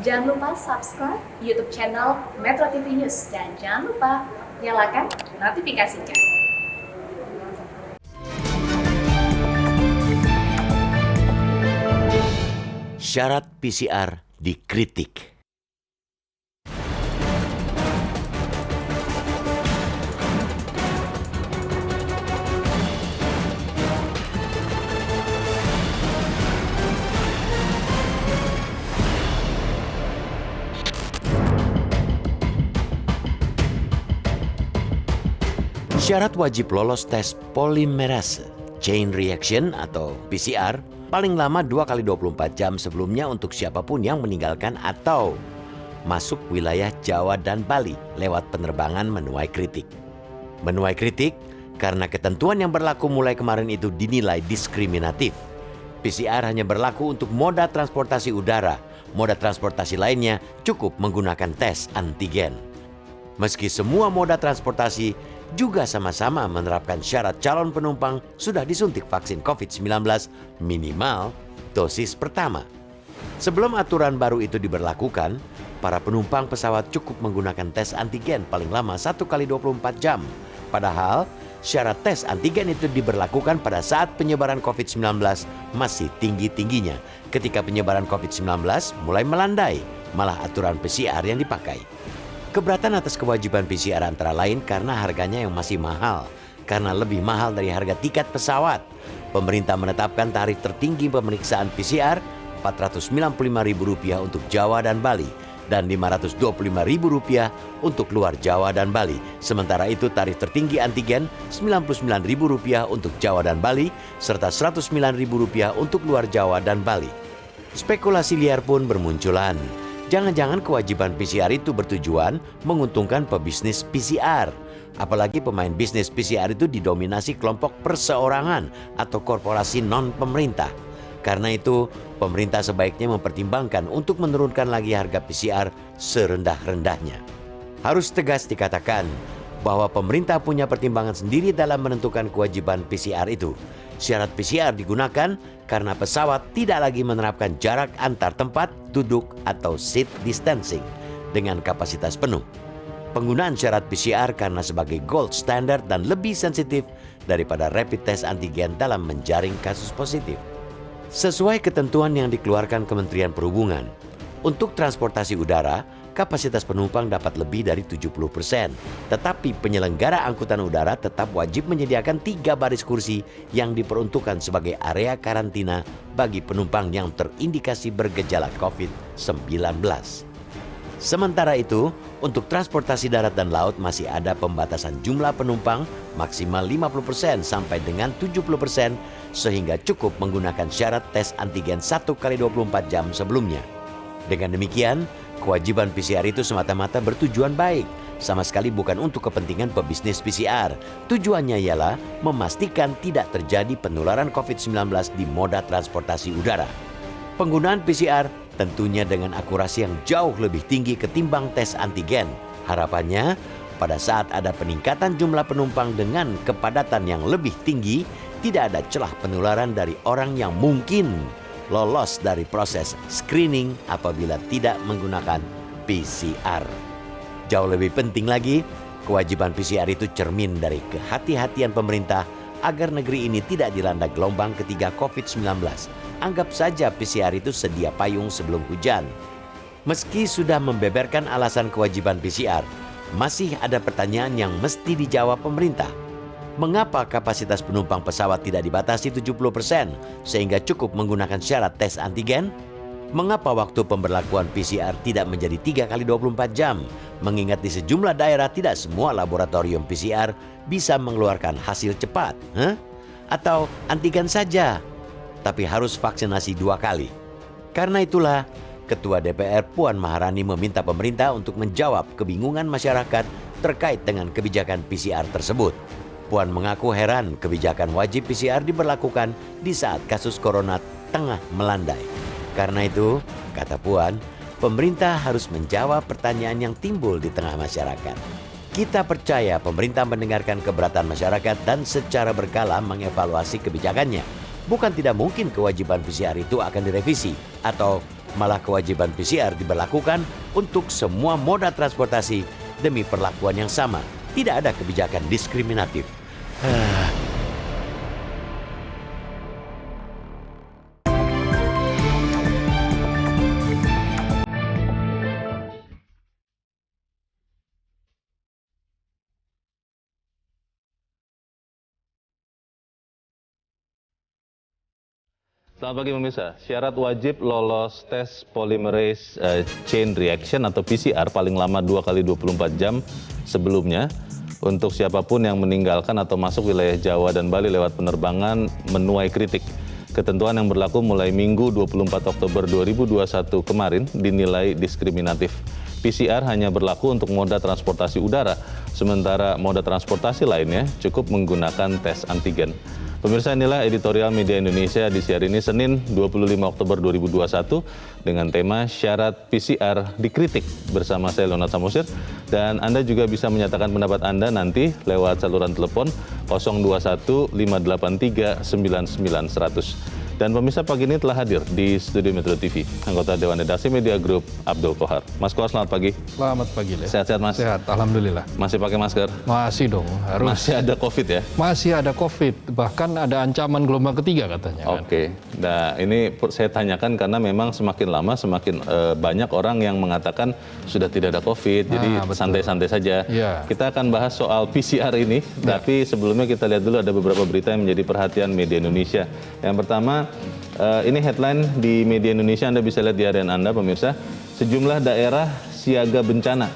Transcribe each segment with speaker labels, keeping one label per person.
Speaker 1: Jangan lupa subscribe YouTube channel Metro TV News dan jangan lupa nyalakan notifikasinya.
Speaker 2: Syarat PCR dikritik. Syarat wajib lolos tes polimerase chain reaction atau PCR paling lama 2x24 jam sebelumnya untuk siapapun yang meninggalkan atau masuk wilayah Jawa dan Bali lewat penerbangan menuai kritik. Menuai kritik karena ketentuan yang berlaku mulai kemarin itu dinilai diskriminatif. PCR hanya berlaku untuk moda transportasi udara. Moda transportasi lainnya cukup menggunakan tes antigen. Meski semua moda transportasi juga sama-sama menerapkan syarat calon penumpang sudah disuntik vaksin COVID-19 minimal dosis pertama. Sebelum aturan baru itu diberlakukan, para penumpang pesawat cukup menggunakan tes antigen paling lama 1x24 jam. Padahal syarat tes antigen itu diberlakukan pada saat penyebaran COVID-19 masih tinggi-tingginya. Ketika penyebaran COVID-19 mulai melandai, malah aturan PCR yang dipakai. Keberatan atas kewajiban PCR antara lain karena harganya yang masih mahal. Karena lebih mahal dari harga tiket pesawat. Pemerintah menetapkan tarif tertinggi pemeriksaan PCR Rp495.000 untuk Jawa dan Bali dan Rp525.000 untuk luar Jawa dan Bali. Sementara itu tarif tertinggi antigen Rp99.000 untuk Jawa dan Bali serta Rp109.000 untuk luar Jawa dan Bali. Spekulasi liar pun bermunculan. Jangan-jangan kewajiban PCR itu bertujuan menguntungkan pebisnis PCR. Apalagi pemain bisnis PCR itu didominasi kelompok perseorangan atau korporasi non-pemerintah. Karena itu, pemerintah sebaiknya mempertimbangkan untuk menurunkan lagi harga PCR serendah-rendahnya. Harus tegas dikatakan bahwa pemerintah punya pertimbangan sendiri dalam menentukan kewajiban PCR itu. Syarat PCR digunakan karena pesawat tidak lagi menerapkan jarak antar tempat duduk atau seat distancing dengan kapasitas penuh. Penggunaan syarat PCR karena sebagai gold standard dan lebih sensitif daripada rapid test antigen dalam menjaring kasus positif. Sesuai ketentuan yang dikeluarkan Kementerian Perhubungan, untuk transportasi udara, kapasitas penumpang dapat lebih dari 70%. Tetapi penyelenggara angkutan udara tetap wajib menyediakan 3 baris kursi yang diperuntukkan sebagai area karantina bagi penumpang yang terindikasi bergejala COVID-19. Sementara itu, untuk transportasi darat dan laut masih ada pembatasan jumlah penumpang maksimal 50% sampai dengan 70% sehingga cukup menggunakan syarat tes antigen 1x24 jam sebelumnya. Dengan demikian, kewajiban PCR itu semata-mata bertujuan baik, sama sekali bukan untuk kepentingan pebisnis PCR. Tujuannya ialah memastikan tidak terjadi penularan COVID-19 di moda transportasi udara. Penggunaan PCR tentunya dengan akurasi yang jauh lebih tinggi ketimbang tes antigen. Harapannya, pada saat ada peningkatan jumlah penumpang dengan kepadatan yang lebih tinggi, tidak ada celah penularan dari orang yang mungkin lolos dari proses screening apabila tidak menggunakan PCR. Jauh lebih penting lagi, kewajiban PCR itu cermin dari kehati-hatian pemerintah agar negeri ini tidak dilanda gelombang ketiga COVID-19. Anggap saja PCR itu sedia payung sebelum hujan. Meski sudah membeberkan alasan kewajiban PCR, masih ada pertanyaan yang mesti dijawab pemerintah. Mengapa kapasitas penumpang pesawat tidak dibatasi 70% sehingga cukup menggunakan syarat tes antigen? Mengapa waktu pemberlakuan PCR tidak menjadi 3x24 jam? Mengingat di sejumlah daerah tidak semua laboratorium PCR bisa mengeluarkan hasil cepat. Atau antigen saja, tapi harus vaksinasi 2 kali. Karena itulah, Ketua DPR Puan Maharani meminta pemerintah untuk menjawab kebingungan masyarakat terkait dengan kebijakan PCR tersebut. Puan mengaku heran kebijakan wajib PCR diberlakukan di saat kasus corona tengah melandai. Karena itu, kata Puan, pemerintah harus menjawab pertanyaan yang timbul di tengah masyarakat. Kita percaya pemerintah mendengarkan keberatan masyarakat dan secara berkala mengevaluasi kebijakannya. bukan tidak mungkin kewajiban PCR itu akan direvisi atau malah kewajiban PCR diberlakukan untuk semua moda transportasi demi perlakuan yang sama. Tidak ada kebijakan diskriminatif.
Speaker 3: Selamat pagi pemirsa. Syarat wajib lolos tes polymerase chain reaction atau PCR paling lama 2 kali 24 jam sebelumnya untuk siapapun yang meninggalkan atau masuk wilayah Jawa dan Bali lewat penerbangan menuai kritik. Ketentuan yang berlaku mulai Minggu 24 Oktober 2021 kemarin dinilai diskriminatif. PCR hanya berlaku untuk moda transportasi udara, sementara moda transportasi lainnya cukup menggunakan tes antigen. Pemirsa, inilah editorial Media Indonesia di siar ini Senin 25 Oktober 2021 dengan tema Syarat PCR dikritik bersama saya Leonard Samosir, dan Anda juga bisa menyatakan pendapat Anda nanti lewat saluran telepon 021 583 99 100. Dan pemirsa, pagi ini telah hadir di studio Metro TV anggota Dewan Redaksi Media Group Abdul Kohar. Mas Kohar, selamat pagi.
Speaker 4: Selamat pagi, Le.
Speaker 3: Sehat-sehat Mas?
Speaker 4: Sehat, alhamdulillah.
Speaker 3: Masih pakai masker?
Speaker 4: Masih dong, harus.
Speaker 3: Masih ada COVID ya?
Speaker 4: Masih ada COVID, bahkan ada ancaman gelombang ketiga katanya.
Speaker 3: Oke. Nah, ini saya tanyakan karena memang semakin lama semakin banyak orang yang mengatakan sudah tidak ada COVID, jadi santai-santai saja.
Speaker 4: Ya.
Speaker 3: Kita akan bahas soal PCR ini, tapi sebelumnya kita lihat dulu ada beberapa berita yang menjadi perhatian media Indonesia. Yang pertama, ini headline di media Indonesia, Anda bisa lihat di harian Anda, pemirsa. Sejumlah daerah siaga bencana.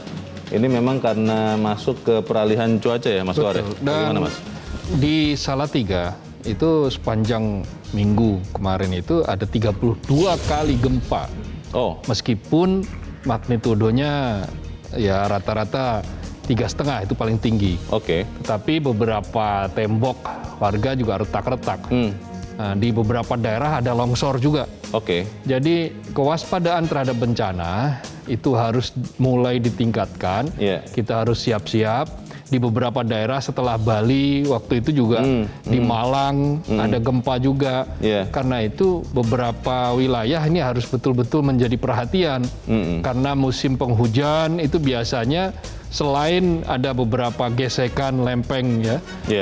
Speaker 3: Ini memang karena masuk ke peralihan cuaca ya, Mas Kohar. Bagaimana, Mas?
Speaker 4: Di Salatiga, itu sepanjang minggu kemarin itu ada 32 kali gempa.
Speaker 3: Oh.
Speaker 4: Meskipun magnitudonya ya rata-rata 3,5 itu paling tinggi.
Speaker 3: Oke.
Speaker 4: Tetapi beberapa tembok warga juga retak-retak. Nah, di beberapa daerah ada longsor juga.
Speaker 3: Oke.
Speaker 4: Jadi kewaspadaan terhadap bencana itu harus mulai ditingkatkan.
Speaker 3: Yeah.
Speaker 4: Kita harus siap-siap. Di beberapa daerah setelah Bali waktu itu juga di Malang ada gempa juga.
Speaker 3: Yeah.
Speaker 4: Karena itu beberapa wilayah ini harus betul-betul menjadi perhatian. Karena musim penghujan itu biasanya selain ada beberapa gesekan lempeng ya,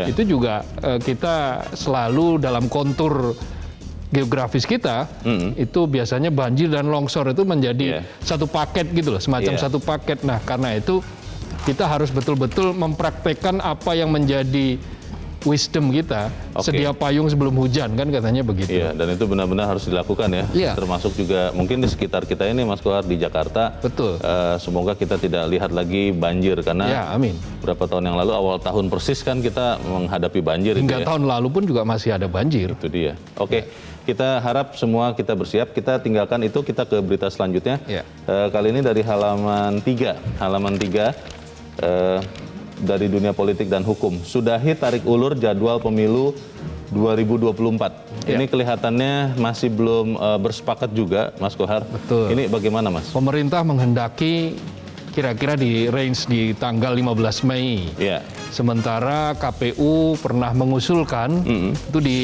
Speaker 4: itu juga kita selalu dalam kontur geografis kita itu biasanya banjir dan longsor itu menjadi satu paket gitu loh, semacam satu paket. Nah, karena itu kita harus betul-betul mempraktekkan apa yang menjadi wisdom kita, sedia payung sebelum hujan kan katanya begitu.
Speaker 3: Iya, dan itu benar-benar harus dilakukan ya.
Speaker 4: Iya.
Speaker 3: Termasuk juga mungkin di sekitar kita ini, Mas Kohar, di Jakarta.
Speaker 4: Betul.
Speaker 3: Semoga kita tidak lihat lagi banjir karena
Speaker 4: Ya, amin.
Speaker 3: Beberapa tahun yang lalu awal tahun persis kan kita menghadapi banjir.
Speaker 4: Hingga
Speaker 3: itu ya.
Speaker 4: tahun lalu pun juga masih ada banjir.
Speaker 3: Itu dia. Oke, kita harap semua kita bersiap. Kita tinggalkan itu, kita ke berita selanjutnya.
Speaker 4: Ya.
Speaker 3: Kali ini dari halaman 3. Halaman 3. Dari dunia politik dan hukum. Sudahi tarik ulur jadwal pemilu 2024. Ini kelihatannya masih belum bersepakat juga, Mas Kohar.
Speaker 4: Betul.
Speaker 3: Ini bagaimana, Mas?
Speaker 4: Pemerintah menghendaki kira-kira di range di tanggal 15 Mei.
Speaker 3: Ya.
Speaker 4: Sementara KPU pernah mengusulkan itu di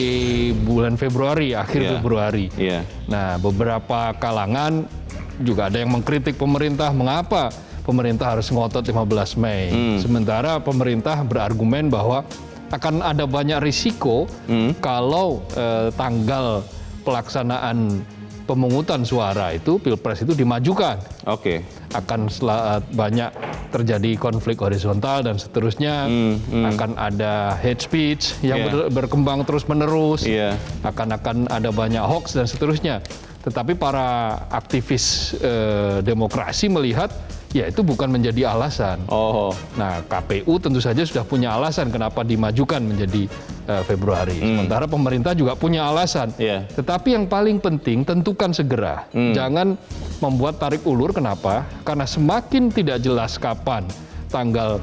Speaker 4: bulan Februari, akhir Februari.
Speaker 3: Iya.
Speaker 4: Nah, beberapa kalangan juga ada yang mengkritik pemerintah, mengapa pemerintah harus ngotot 15 Mei. Sementara pemerintah berargumen bahwa akan ada banyak risiko kalau tanggal pelaksanaan pemungutan suara itu, Pilpres itu dimajukan.
Speaker 3: Oke.
Speaker 4: Akan banyak terjadi konflik horizontal dan seterusnya. Akan ada hate speech yang berkembang terus-menerus. Akan ada banyak hoax dan seterusnya. Tetapi para aktivis demokrasi melihat ya itu bukan menjadi alasan. Nah, KPU tentu saja sudah punya alasan kenapa dimajukan menjadi Februari. Sementara pemerintah juga punya alasan. Tetapi yang paling penting tentukan segera. Jangan membuat tarik ulur. Kenapa? Karena semakin tidak jelas kapan tanggal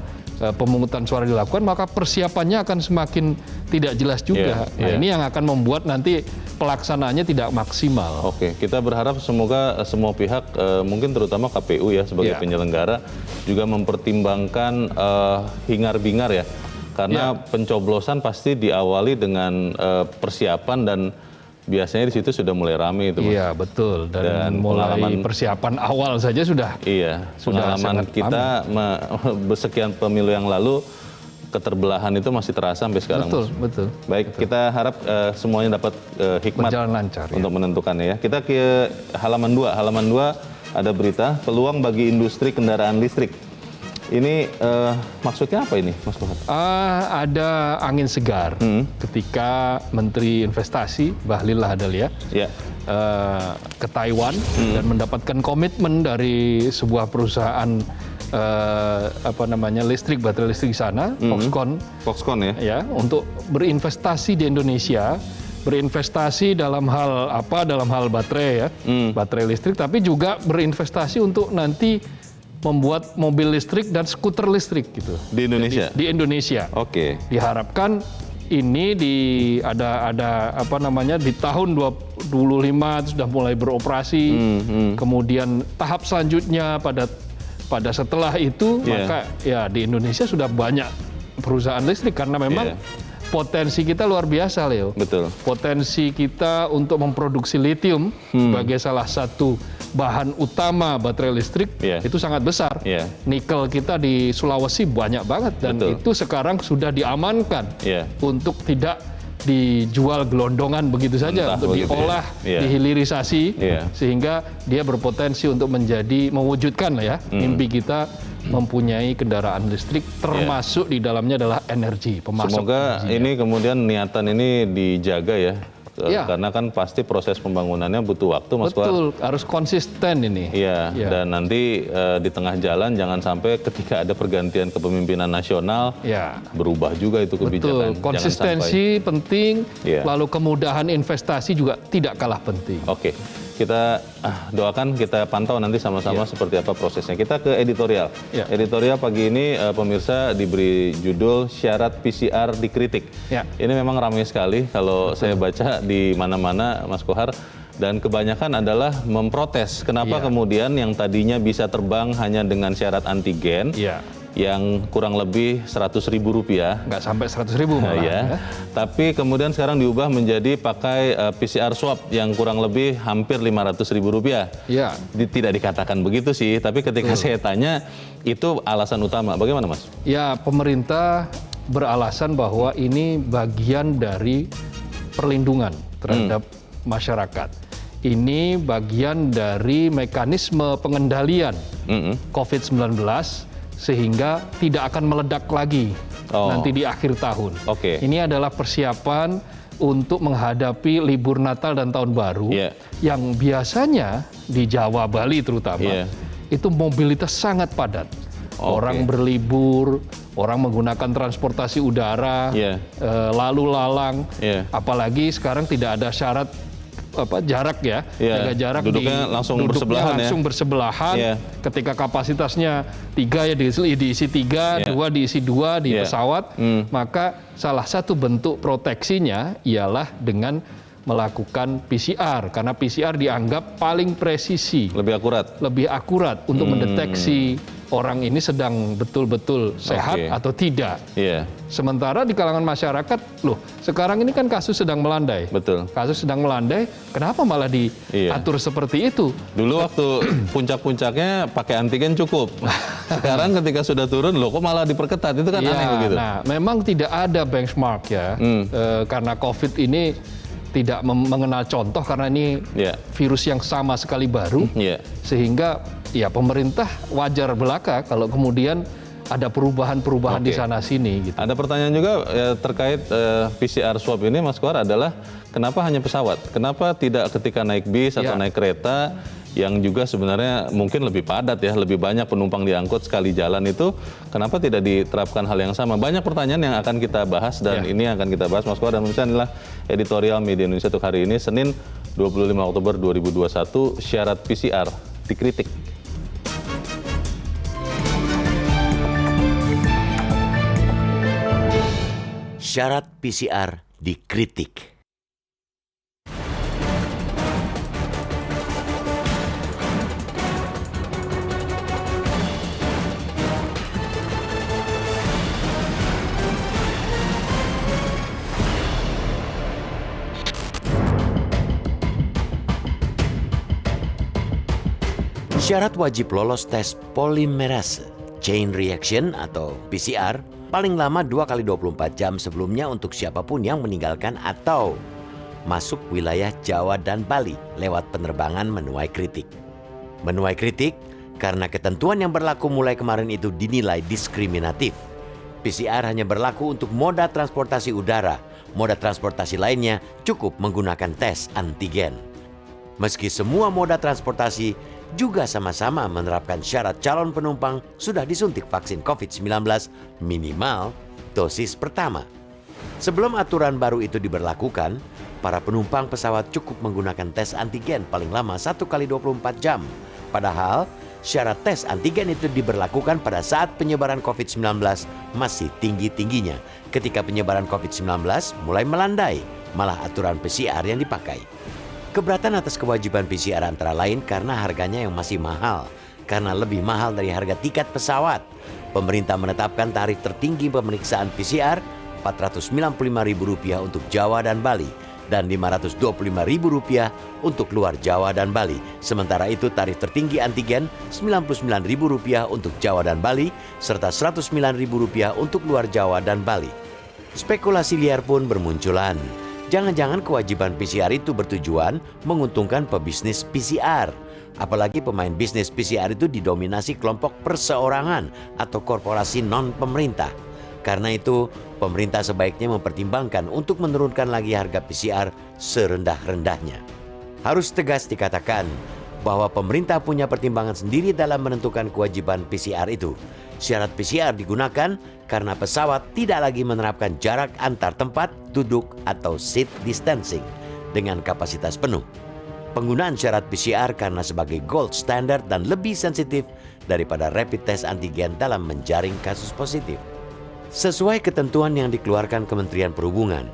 Speaker 4: pemungutan suara dilakukan, maka persiapannya akan semakin tidak jelas juga. Nah, ini yang akan membuat nanti pelaksanaannya tidak maksimal.
Speaker 3: Oke, kita berharap semoga semua pihak, mungkin terutama KPU ya sebagai penyelenggara, juga mempertimbangkan hingar-bingar ya. Karena pencoblosan pasti diawali dengan persiapan dan biasanya di situ sudah mulai rame itu, Mas.
Speaker 4: Iya, betul. Dan mulai
Speaker 3: pengalaman
Speaker 4: persiapan awal saja sudah.
Speaker 3: Iya,
Speaker 4: Sudah
Speaker 3: pengalaman
Speaker 4: sangat
Speaker 3: kita bersekian pemilu yang lalu, keterbelahan itu masih terasa sampai sekarang.
Speaker 4: Betul,
Speaker 3: Mas.
Speaker 4: betul.
Speaker 3: Baik, kita harap semuanya dapat hikmat
Speaker 4: Berjalan lancar.
Speaker 3: untuk menentukannya ya. Kita ke halaman 2. Halaman 2 ada berita peluang bagi industri kendaraan listrik. Ini maksudnya apa ini, Mas Kohar?
Speaker 4: Ada angin segar ketika Menteri Investasi Bahlil Lahadalia
Speaker 3: Ya.
Speaker 4: ke Taiwan dan mendapatkan komitmen dari sebuah perusahaan listrik, baterai listrik di sana,
Speaker 3: Foxconn ya.
Speaker 4: ya, untuk berinvestasi di Indonesia, berinvestasi dalam hal baterai ya, baterai listrik, tapi juga berinvestasi untuk nanti membuat mobil listrik dan skuter listrik gitu.
Speaker 3: Di Indonesia.
Speaker 4: Di Indonesia.
Speaker 3: Oke.
Speaker 4: Diharapkan ini ada di tahun 2025 itu sudah mulai beroperasi. Kemudian tahap selanjutnya pada setelah itu maka ya di Indonesia sudah banyak perusahaan listrik karena memang potensi kita luar biasa, Leo.
Speaker 3: Betul.
Speaker 4: Potensi kita untuk memproduksi litium sebagai salah satu bahan utama baterai listrik itu sangat besar. Nikel kita di Sulawesi banyak banget dan itu sekarang sudah diamankan untuk tidak dijual gelondongan begitu saja, untuk diolah, dihilirisasi sehingga dia berpotensi untuk mewujudkan lah ya mimpi kita mempunyai kendaraan listrik, termasuk di dalamnya adalah energi, pemasok.
Speaker 3: Semoga
Speaker 4: energi,
Speaker 3: ini kemudian niatan ini dijaga ya. Karena kan pasti proses pembangunannya butuh waktu, Mas Kohar.
Speaker 4: Betul, harus konsisten ini.
Speaker 3: Iya, dan nanti di tengah jalan jangan sampai ketika ada pergantian kepemimpinan nasional berubah juga itu kebijakan.
Speaker 4: Betul, konsistensi penting, lalu kemudahan investasi juga tidak kalah penting.
Speaker 3: Oke, kita doakan, kita pantau nanti sama-sama seperti apa prosesnya. Kita ke editorial. Editorial pagi ini pemirsa diberi judul Syarat PCR dikritik. Ini memang ramai sekali kalau saya baca di mana-mana, Mas Kohar. Dan kebanyakan adalah memprotes kenapa kemudian yang tadinya bisa terbang hanya dengan syarat antigen yang kurang lebih Rp100.000.
Speaker 4: Nggak sampai Rp100.000 malah.
Speaker 3: Tapi kemudian sekarang diubah menjadi pakai PCR swab yang kurang lebih hampir Rp500.000. Tidak dikatakan begitu sih, tapi ketika saya tanya itu alasan utama. Bagaimana, Mas?
Speaker 4: Ya, pemerintah beralasan bahwa ini bagian dari perlindungan terhadap masyarakat. Ini bagian dari mekanisme pengendalian COVID-19 sehingga tidak akan meledak lagi nanti di akhir tahun. Ini adalah persiapan untuk menghadapi libur Natal dan Tahun Baru yang biasanya di Jawa, Bali terutama itu mobilitas sangat padat. Orang berlibur, orang menggunakan transportasi udara, lalu lalang, apalagi sekarang tidak ada syarat jarak ya, jaga jarak,
Speaker 3: duduknya langsung bersebelahan.
Speaker 4: Ketika kapasitasnya 3 ya diisi 3, 2 diisi 2 di pesawat, maka salah satu bentuk proteksinya ialah dengan melakukan PCR, karena PCR dianggap paling presisi, lebih akurat untuk mendeteksi orang ini sedang betul-betul sehat atau tidak. Sementara di kalangan masyarakat, loh sekarang ini kan kasus sedang melandai. Kasus sedang melandai, kenapa malah diatur seperti itu?
Speaker 3: Dulu waktu puncak-puncaknya pakai antigen cukup. Sekarang ketika sudah turun, loh kok malah diperketat, itu kan aneh begitu.
Speaker 4: Nah, memang tidak ada benchmark ya, karena COVID ini tidak mengenal contoh karena ini virus yang sama sekali baru, sehingga ya pemerintah wajar belaka kalau kemudian ada perubahan-perubahan di sana sini. Gitu.
Speaker 3: Ada pertanyaan juga terkait PCR swab ini, Mas Kohar, adalah kenapa hanya pesawat? Kenapa tidak ketika naik bis atau naik kereta yang juga sebenarnya mungkin lebih padat ya, lebih banyak penumpang diangkut sekali jalan itu, kenapa tidak diterapkan hal yang sama? Banyak pertanyaan yang akan kita bahas dan ini akan kita bahas, Mas Kohar, dan pemirsa, inilah editorial Media Indonesia untuk hari ini, Senin 25 Oktober 2021, syarat PCR dikritik.
Speaker 2: Syarat PCR dikritik. Syarat wajib lolos tes polimerase chain reaction atau PCR paling lama 2 kali 24 jam sebelumnya untuk siapapun yang meninggalkan atau masuk wilayah Jawa dan Bali lewat penerbangan menuai kritik. Menuai kritik karena ketentuan yang berlaku mulai kemarin itu dinilai diskriminatif. PCR hanya berlaku untuk moda transportasi udara. Moda transportasi lainnya cukup menggunakan tes antigen. Meski semua moda transportasi juga sama-sama menerapkan syarat calon penumpang sudah disuntik vaksin COVID-19 minimal dosis pertama. Sebelum aturan baru itu diberlakukan, para penumpang pesawat cukup menggunakan tes antigen paling lama 1 kali 24 jam. Padahal syarat tes antigen itu diberlakukan pada saat penyebaran COVID-19 masih tinggi-tingginya. Ketika penyebaran COVID-19 mulai melandai, malah aturan PCR yang dipakai. Keberatan atas kewajiban PCR antara lain karena harganya yang masih mahal. Karena lebih mahal dari harga tiket pesawat, pemerintah menetapkan tarif tertinggi pemeriksaan PCR Rp495.000 untuk Jawa dan Bali dan Rp525.000 untuk luar Jawa dan Bali. Sementara itu tarif tertinggi antigen Rp99.000 untuk Jawa dan Bali serta Rp109.000 untuk luar Jawa dan Bali. Spekulasi liar pun bermunculan. Jangan-jangan kewajiban PCR itu bertujuan menguntungkan pebisnis PCR. Apalagi pemain bisnis PCR itu didominasi kelompok perseorangan atau korporasi non-pemerintah. Karena itu, pemerintah sebaiknya mempertimbangkan untuk menurunkan lagi harga PCR serendah-rendahnya. Harus tegas dikatakan bahwa pemerintah punya pertimbangan sendiri dalam menentukan kewajiban PCR itu. Syarat PCR digunakan karena pesawat tidak lagi menerapkan jarak antar tempat duduk atau seat distancing dengan kapasitas penuh. Penggunaan syarat PCR karena sebagai gold standard dan lebih sensitif daripada rapid test antigen dalam menjaring kasus positif. Sesuai ketentuan yang dikeluarkan Kementerian Perhubungan,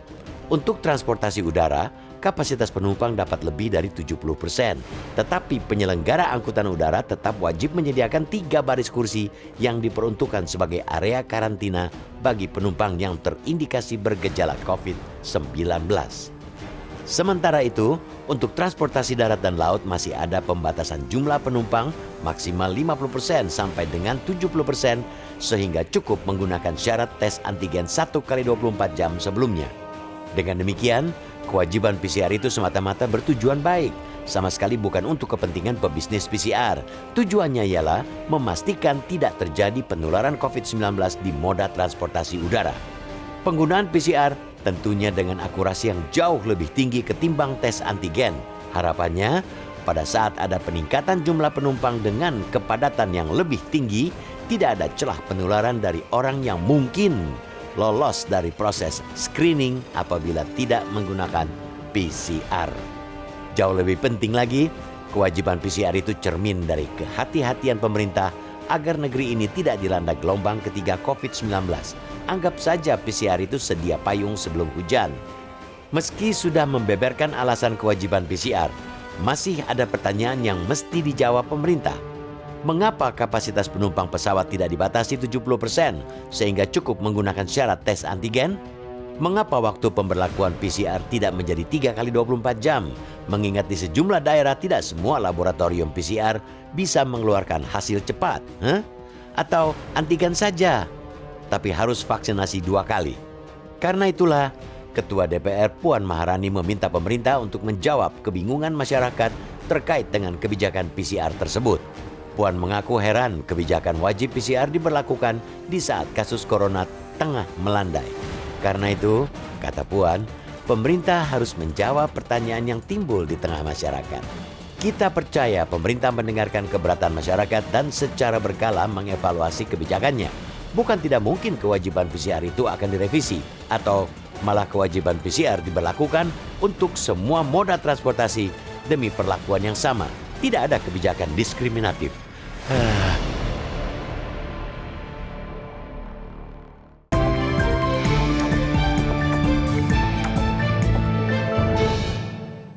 Speaker 2: untuk transportasi udara, kapasitas penumpang dapat lebih dari 70%. Tetapi penyelenggara angkutan udara tetap wajib menyediakan 3 baris kursi yang diperuntukkan sebagai area karantina bagi penumpang yang terindikasi bergejala COVID-19. Sementara itu, untuk transportasi darat dan laut masih ada pembatasan jumlah penumpang maksimal 50% sampai dengan 70% sehingga cukup menggunakan syarat tes antigen 1 kali 24 jam sebelumnya. Dengan demikian, kewajiban PCR itu semata-mata bertujuan baik, sama sekali bukan untuk kepentingan pebisnis PCR. Tujuannya ialah memastikan tidak terjadi penularan COVID-19 di moda transportasi udara. Penggunaan PCR tentunya dengan akurasi yang jauh lebih tinggi ketimbang tes antigen. Harapannya, pada saat ada peningkatan jumlah penumpang dengan kepadatan yang lebih tinggi, tidak ada celah penularan dari orang yang mungkin lolos dari proses screening apabila tidak menggunakan PCR. Jauh lebih penting lagi, kewajiban PCR itu cermin dari kehati-hatian pemerintah agar negeri ini tidak dilanda gelombang ketiga COVID-19. Anggap saja PCR itu sedia payung sebelum hujan. Meski sudah membeberkan alasan kewajiban PCR, masih ada pertanyaan yang mesti dijawab pemerintah. Mengapa kapasitas penumpang pesawat tidak dibatasi 70% sehingga cukup menggunakan syarat tes antigen? Mengapa waktu pemberlakuan PCR tidak menjadi 3 kali 24 jam? Mengingat di sejumlah daerah tidak semua laboratorium PCR bisa mengeluarkan hasil cepat. Atau antigen saja, tapi harus vaksinasi 2 kali. Karena itulah, Ketua DPR Puan Maharani meminta pemerintah untuk menjawab kebingungan masyarakat terkait dengan kebijakan PCR tersebut. Puan mengaku heran kebijakan wajib PCR diberlakukan di saat kasus corona tengah melandai. Karena itu, kata Puan, pemerintah harus menjawab pertanyaan yang timbul di tengah masyarakat. Kita percaya pemerintah mendengarkan keberatan masyarakat dan secara berkala mengevaluasi kebijakannya. Bukan tidak mungkin kewajiban PCR itu akan direvisi atau malah kewajiban PCR diberlakukan untuk semua moda transportasi demi perlakuan yang sama. Tidak ada kebijakan diskriminatif.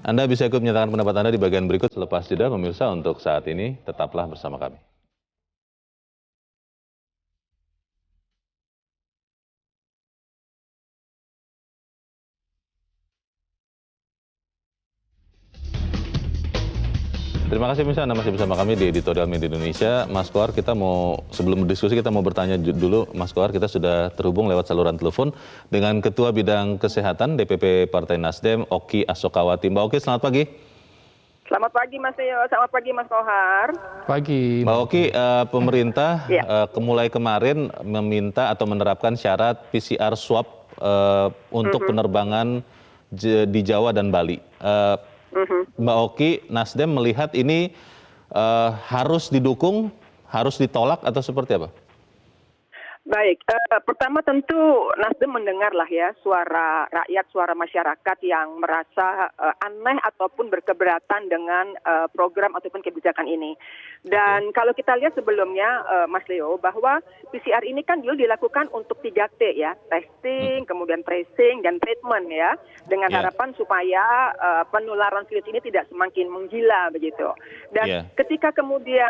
Speaker 3: Anda bisa ikut menyatakan pendapat Anda di bagian berikut selepas jeda. Pemirsa, untuk saat ini tetaplah bersama kami. Terima kasih pemirsa, Anda masih bersama kami di Editorial Media Indonesia. Mas Kohar, kita mau, sebelum berdiskusi kita mau bertanya dulu. Mas Kohar, kita sudah terhubung lewat saluran telepon dengan Ketua Bidang Kesehatan DPP Partai Nasdem, Oki Asokawati. Mbak Oki, selamat pagi.
Speaker 5: Selamat pagi Mas Teo, selamat pagi Mas Kohar.
Speaker 4: Pagi.
Speaker 3: Mbak Oki, pemerintah mulai kemarin meminta atau menerapkan syarat PCR swab untuk penerbangan di Jawa dan Bali. Mbak Oki, Nasdem melihat ini harus didukung, harus ditolak atau seperti apa?
Speaker 5: Baik, pertama tentu Nasdem mendengarlah ya suara rakyat, suara masyarakat yang merasa aneh ataupun berkeberatan dengan program ataupun kebijakan ini. Dan kalau kita lihat sebelumnya Mas Leo, bahwa PCR ini kan dulu dilakukan untuk 3T ya, testing, kemudian tracing dan treatment ya, dengan harapan supaya penularan virus ini tidak semakin menggila begitu. Dan ketika kemudian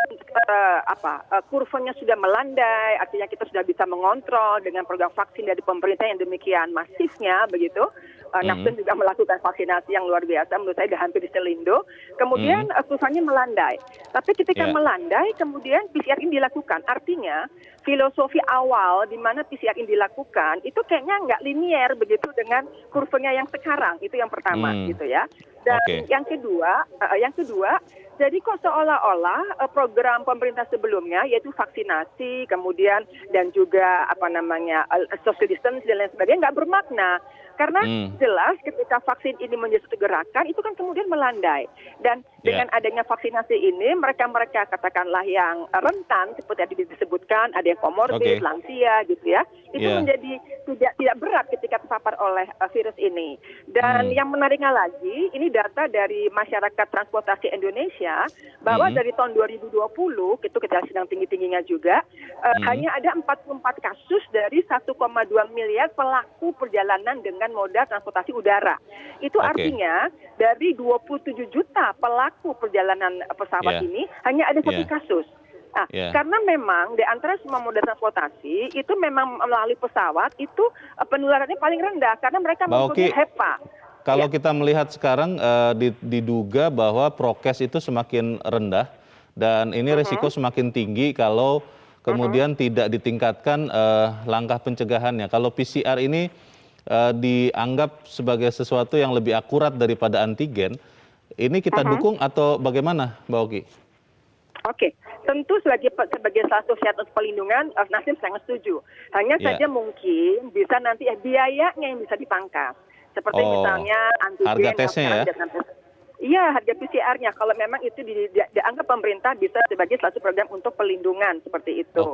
Speaker 5: kurvanya sudah melandai, artinya kita sudah bisa mengontrol dengan program vaksin dari pemerintah yang demikian masifnya begitu. Nasdem juga melakukan vaksinasi yang luar biasa, menurut saya sudah hampir di selindo. Kemudian kurvanya melandai. Tapi ketika melandai, kemudian PCR ini dilakukan. Artinya filosofi awal di mana PCR ini dilakukan itu kayaknya nggak linier begitu dengan kurvanya yang sekarang. Itu yang pertama gitu ya. Dan yang kedua, jadi kok seolah-olah program pemerintah sebelumnya yaitu vaksinasi, kemudian dan juga social distance dan lain sebagainya nggak bermakna. Karena jelas ketika vaksin ini menjadi satu gerakan itu kan kemudian melandai. Dan dengan adanya vaksinasi ini mereka-mereka katakanlah yang rentan seperti yang disebutkan, ada yang komorbid, lansia gitu ya. Itu menjadi tidak berat ketika terpapar oleh virus ini. Dan yang menariknya lagi, ini data dari Masyarakat Transportasi Indonesia bahwa dari tahun 2020 itu kita sedang tinggi-tingginya juga hanya ada 44 kasus dari 1,2 miliar pelaku perjalanan dengan moda transportasi udara. Itu artinya dari 27 juta pelaku perjalanan pesawat ini hanya ada satu kasus. Nah, karena memang di antara semua moda transportasi itu memang melalui pesawat itu penularannya paling rendah karena mereka mempunyai HEPA.
Speaker 3: Kalau kita melihat sekarang diduga bahwa prokes itu semakin rendah dan ini risiko semakin tinggi kalau kemudian tidak ditingkatkan langkah pencegahannya. Kalau PCR ini dianggap sebagai sesuatu yang lebih akurat daripada antigen, ini kita dukung atau bagaimana, Mbak Oki?
Speaker 5: Oke, tentu sebagai salah satu syarat pelindungan, Nasdem sangat setuju. Hanya saja mungkin bisa nanti biayanya yang bisa dipangkas. Seperti misalnya antigen,
Speaker 3: harga tesnya ya?
Speaker 5: Iya, harga PCR-nya. Kalau memang itu dianggap pemerintah bisa sebagai salah satu program untuk pelindungan seperti itu.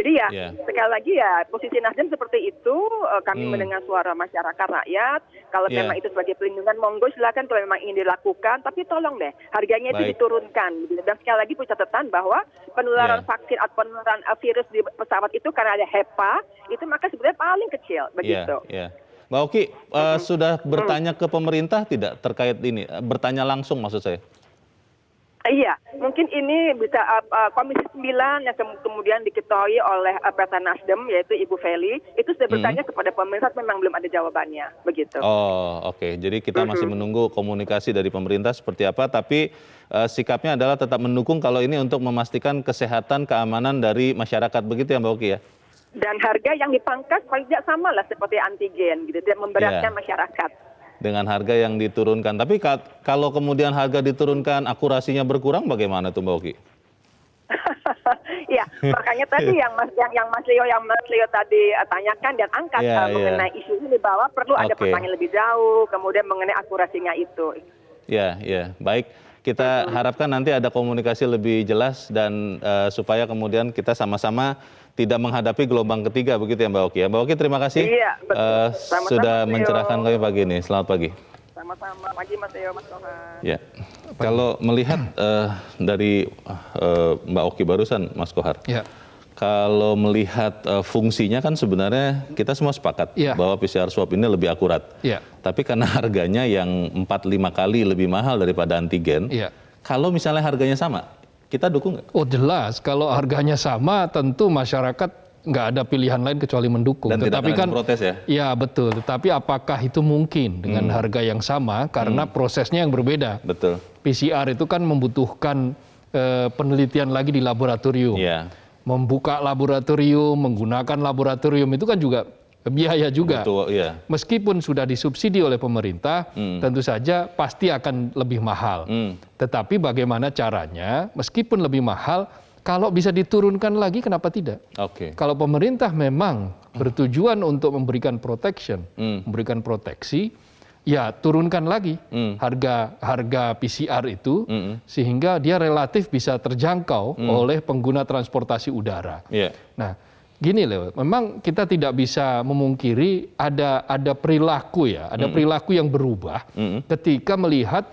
Speaker 5: Jadi sekali lagi ya posisi Nasdem seperti itu. Kami mendengar suara masyarakat rakyat. Kalau memang itu sebagai pelindungan, monggo silakan kalau memang ingin dilakukan. Tapi tolong deh harganya itu diturunkan. Dan sekali lagi punya catatan bahwa penularan vaksin atau penularan virus di pesawat itu karena ada HEPA itu maka sebenarnya paling kecil begitu.
Speaker 3: Mbak Oki, sudah bertanya ke pemerintah tidak terkait ini? Bertanya langsung maksud saya?
Speaker 5: Iya, mungkin ini bisa Komisi 9 yang kemudian diketahui oleh Partai Nasdem yaitu Ibu Feli, itu sudah bertanya kepada pemerintah, memang belum ada jawabannya, begitu.
Speaker 3: Jadi kita masih menunggu komunikasi dari pemerintah seperti apa, tapi sikapnya adalah tetap mendukung kalau ini untuk memastikan kesehatan, keamanan dari masyarakat, begitu ya Mbak Oki ya?
Speaker 5: Dan harga yang dipangkas paling tidak sama lah seperti antigen, gitu, tidak memberatkan masyarakat.
Speaker 3: Dengan harga yang diturunkan. Tapi kalau kemudian harga diturunkan, akurasinya berkurang, bagaimana tuh Mbak Oki?
Speaker 5: Ya, makanya tadi yang Mas Leo tadi tanyakan dan angkat mengenai isu ini bahwa perlu ada pertanyaan lebih jauh, kemudian mengenai akurasinya itu.
Speaker 3: Ya, baik. Kita harapkan nanti ada komunikasi lebih jelas dan supaya kemudian kita sama-sama tidak menghadapi gelombang ketiga, begitu ya Mbak Oki. Mbak Oki, terima kasih sudah mencerahkan kami pagi ini. Selamat pagi.
Speaker 5: Sama-sama, pagi Mas Leo, Mas Kohar.
Speaker 3: Ya, kalau melihat dari Mbak Oki barusan, Mas Kohar, kalau melihat fungsinya kan sebenarnya kita semua sepakat bahwa PCR swab ini lebih akurat. Tapi karena harganya yang 4-5 kali lebih mahal daripada antigen, kalau misalnya harganya sama, kita dukung nggak?
Speaker 4: Oh jelas, kalau harganya sama tentu masyarakat nggak ada pilihan lain kecuali mendukung.
Speaker 3: Dan tidak
Speaker 4: Tetapi
Speaker 3: akan
Speaker 4: kan
Speaker 3: protes ya?
Speaker 4: Ya betul. Tetapi apakah itu mungkin dengan harga yang sama? Karena prosesnya yang berbeda.
Speaker 3: Betul.
Speaker 4: PCR itu kan membutuhkan penelitian lagi di laboratorium.
Speaker 3: Iya.
Speaker 4: Membuka laboratorium, menggunakan laboratorium itu kan juga biaya juga.
Speaker 3: Betul, iya.
Speaker 4: Meskipun sudah disubsidi oleh pemerintah, tentu saja pasti akan lebih mahal. Tetapi bagaimana caranya, meskipun lebih mahal, kalau bisa diturunkan lagi, kenapa tidak?
Speaker 3: Oke.
Speaker 4: Kalau pemerintah memang bertujuan untuk memberikan protection, memberikan proteksi, ya turunkan lagi harga PCR itu, sehingga dia relatif bisa terjangkau oleh pengguna transportasi udara.
Speaker 3: Iya.
Speaker 4: Nah, gini loh, memang kita tidak bisa memungkiri ada perilaku ya, ada perilaku yang berubah ketika melihat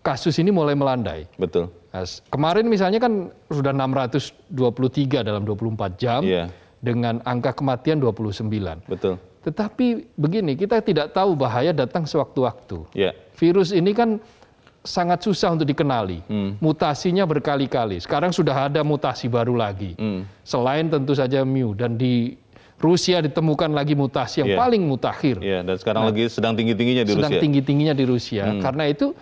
Speaker 4: kasus ini mulai melandai.
Speaker 3: Betul.
Speaker 4: Nah, kemarin misalnya kan sudah 623 dalam 24 jam
Speaker 3: Iya.
Speaker 4: dengan angka kematian 29.
Speaker 3: Betul.
Speaker 4: Tetapi begini, kita tidak tahu bahaya datang sewaktu-waktu.
Speaker 3: Iya.
Speaker 4: Virus ini kan sangat susah untuk dikenali. Mutasinya berkali-kali. Sekarang sudah ada mutasi baru lagi. Selain tentu saja Mu, dan di Rusia ditemukan lagi mutasi yang paling mutakhir.
Speaker 3: Iya, dan sekarang lagi sedang tinggi-tingginya di Rusia.
Speaker 4: Sedang tinggi-tingginya di Rusia. Karena itu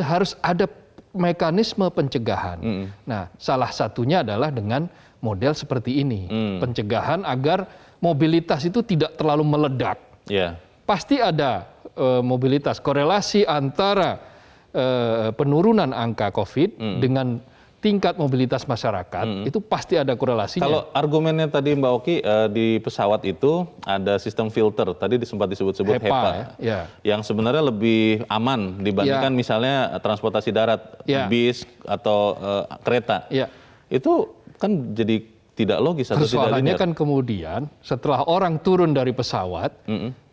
Speaker 4: harus ada mekanisme pencegahan. Nah, salah satunya adalah dengan model seperti ini. Pencegahan agar mobilitas itu tidak terlalu meledak.
Speaker 3: Iya.
Speaker 4: Pasti ada mobilitas, korelasi antara penurunan angka COVID dengan tingkat mobilitas masyarakat, itu pasti ada korelasinya.
Speaker 3: Kalau argumennya tadi Mbak Oki, di pesawat itu ada sistem filter, tadi sempat disebut-sebut HEPA,
Speaker 4: ya.
Speaker 3: yang sebenarnya lebih aman dibandingkan misalnya transportasi darat, bis atau kereta.
Speaker 4: Ya.
Speaker 3: Itu kan jadi tidak logis atau tidak
Speaker 4: Persoalannya
Speaker 3: linear.
Speaker 4: kan kemudian setelah orang turun dari pesawat,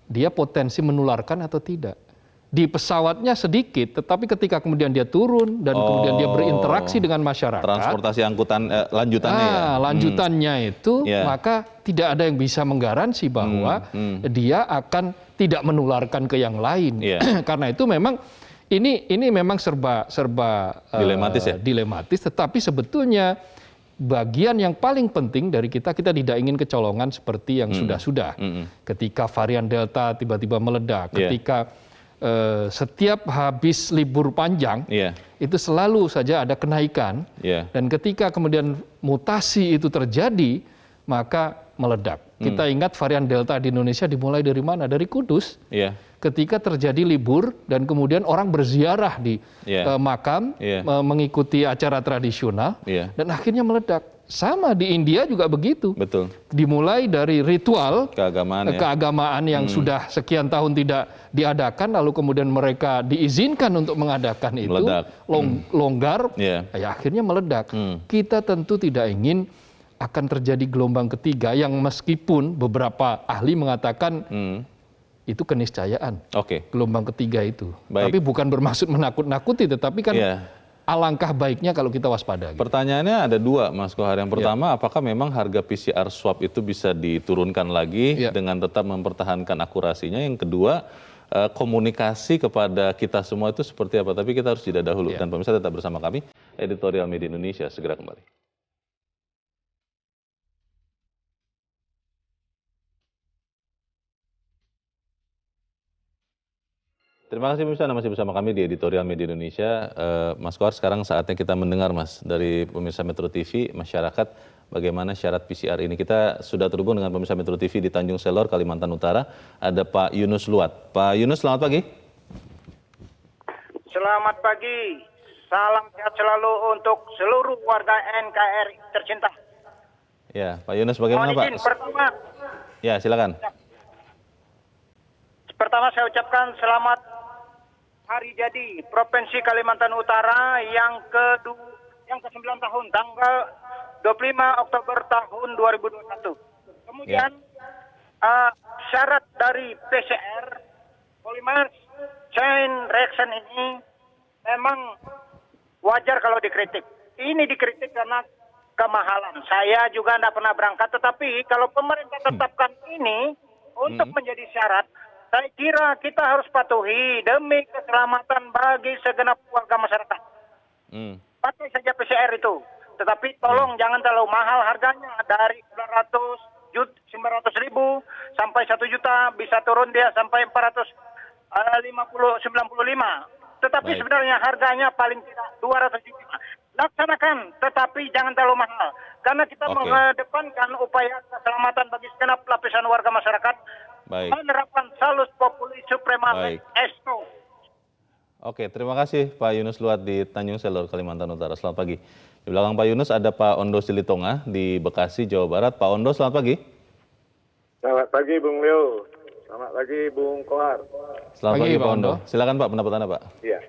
Speaker 4: dia potensi menularkan atau tidak. Di pesawatnya sedikit, tetapi ketika kemudian dia turun dan kemudian dia berinteraksi dengan masyarakat,
Speaker 3: Transportasi angkutan lanjutannya ya.
Speaker 4: lanjutannya itu,
Speaker 3: Ya.
Speaker 4: maka tidak ada yang bisa menggaransi bahwa dia akan tidak menularkan ke yang lain.
Speaker 3: Ya.
Speaker 4: Karena itu memang ini memang serba
Speaker 3: Dilematis ya?
Speaker 4: dilematis, tetapi sebetulnya bagian yang paling penting dari kita tidak ingin kecolongan seperti yang sudah-sudah. Ketika varian Delta tiba-tiba meledak, ketika setiap habis libur panjang, itu selalu saja ada kenaikan, dan ketika kemudian mutasi itu terjadi, maka meledak. Kita ingat varian Delta di Indonesia dimulai dari mana? Dari Kudus. Ketika terjadi libur dan kemudian orang berziarah di makam, mengikuti acara tradisional, dan akhirnya meledak. Sama di India juga begitu.
Speaker 3: Betul.
Speaker 4: Dimulai dari ritual
Speaker 3: keagamaan
Speaker 4: yang sudah sekian tahun tidak diadakan, lalu kemudian mereka diizinkan untuk mengadakan itu, longgar, ya akhirnya meledak. Kita tentu tidak ingin akan terjadi gelombang ketiga yang meskipun beberapa ahli mengatakan itu keniscayaan. Gelombang ketiga itu.
Speaker 3: Baik.
Speaker 4: Tapi bukan bermaksud menakut-nakuti, tetapi kan alangkah baiknya kalau kita waspada.
Speaker 3: Pertanyaannya ada dua, Mas Kohar. Yang pertama, apakah memang harga PCR swab itu bisa diturunkan lagi dengan tetap mempertahankan akurasinya? Yang kedua, komunikasi kepada kita semua itu seperti apa? Tapi kita harus jeda dahulu. Dan pemirsa tetap bersama kami, Editorial Media Indonesia segera kembali. Terima kasih pemirsa, Anda masih bersama kami di Editorial Media Indonesia. Mas Kohar, sekarang saatnya kita mendengar Mas dari pemirsa Metro TV, masyarakat, bagaimana syarat PCR ini. Kita sudah terhubung dengan pemirsa Metro TV di Tanjung Selor, Kalimantan Utara. Ada Pak Yunus Luat. Pak Yunus, selamat pagi.
Speaker 6: Selamat pagi. Salam sehat selalu untuk seluruh warga NKRI tercinta.
Speaker 3: Ya, Pak Yunus, bagaimana Pak?
Speaker 6: Pertama,
Speaker 3: ya silakan.
Speaker 6: Pertama saya ucapkan selamat hari jadi Provinsi Kalimantan Utara yang ke-9 tahun, tanggal 25 Oktober tahun 2021. Kemudian syarat dari PCR polymerase chain reaction ini memang wajar kalau dikritik. Ini dikritik karena kemahalan. Saya juga tidak pernah berangkat, tetapi kalau pemerintah tetapkan ini untuk menjadi syarat, saya kira kita harus patuhi demi keselamatan bagi segenap warga masyarakat. Pakai saja PCR itu. Tetapi tolong jangan terlalu mahal harganya, dari 900.000 sampai 1 juta, bisa turun dia sampai 495. Tetapi
Speaker 3: Baik.
Speaker 6: sebenarnya harganya paling tidak 275. Laksanakan, tetapi jangan terlalu mahal. Karena kita
Speaker 3: Oke.
Speaker 6: mengedepankan upaya keselamatan bagi segenap lapisan warga masyarakat,
Speaker 3: Baik.
Speaker 6: menerapkan salus populi suprema
Speaker 3: Baik.
Speaker 6: esto.
Speaker 3: Oke, terima kasih Pak Yunus Luat di Tanjung Selor, Kalimantan Utara. Selamat pagi. Di belakang Pak Yunus ada Pak Ondo Silitonga di Bekasi, Jawa Barat. Pak Ondo, selamat pagi.
Speaker 7: Selamat pagi Bung Leo. Selamat pagi Bung Kohar.
Speaker 3: Selamat
Speaker 4: Pagi,
Speaker 3: pagi,
Speaker 4: Pak
Speaker 3: Pak Ondo.
Speaker 4: Ondo.
Speaker 3: Silakan Pak, pendapat Anda Pak.
Speaker 7: Iya.